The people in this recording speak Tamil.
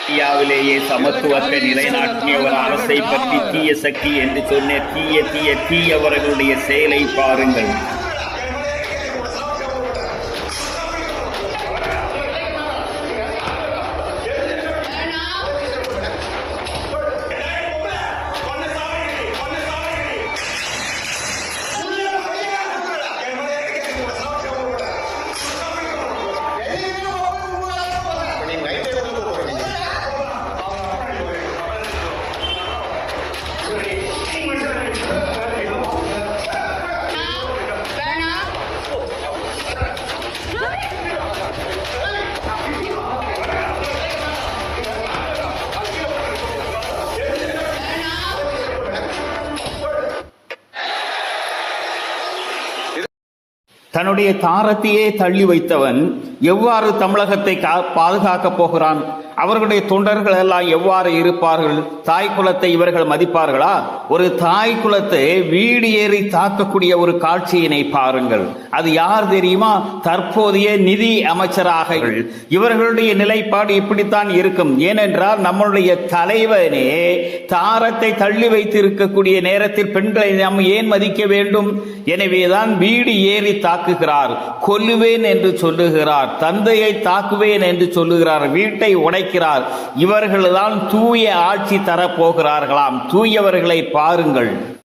இந்தியாவிலேயே சமத்துவத்தை நிலைநாட்டிய ஒரு அரசை பற்றி தீய சக்தி என்று சொன்ன தீயவர்களுடைய செயலை பாருங்கள். தன்னுடைய தாரத்தையே தள்ளி வைத்தவன் எவ்வாறு தமிழகத்தை பாதுகாக்கப் போகிறான்? அவர்களுடைய தொண்டர்கள் எல்லாம் எவ்வாறு இருப்பார்கள்? தாய் குலத்தை இவர்கள் மதிப்பார்களா? ஒரு தாய் குலத்தை வீடு ஏறி தாக்கக்கூடிய ஒரு காட்சியினை பாருங்கள். அது யார் தெரியுமா? தற்போதைய நிதி அமைச்சராக இவர்களுடைய நிலைப்பாடு இப்படித்தான் இருக்கும். ஏனென்றால் நம்மளுடைய தலைவனே தாரத்தை தள்ளி வைத்திருக்கக்கூடிய நேரத்தில் பெண்களை நாம் ஏன் மதிக்க வேண்டும்? எனவேதான் வீடு ஏறி தாக்குகிறார், கொல்லுவேன் என்று சொல்லுகிறார், தந்தையை தாக்குவேன் என்று சொல்லுகிறார், வீட்டை உடைக்கிறார். இவர்கள்தான் தூய ஆட்சி தரப்போகிறார்களாம். தூயவர்களை பாருங்கள்.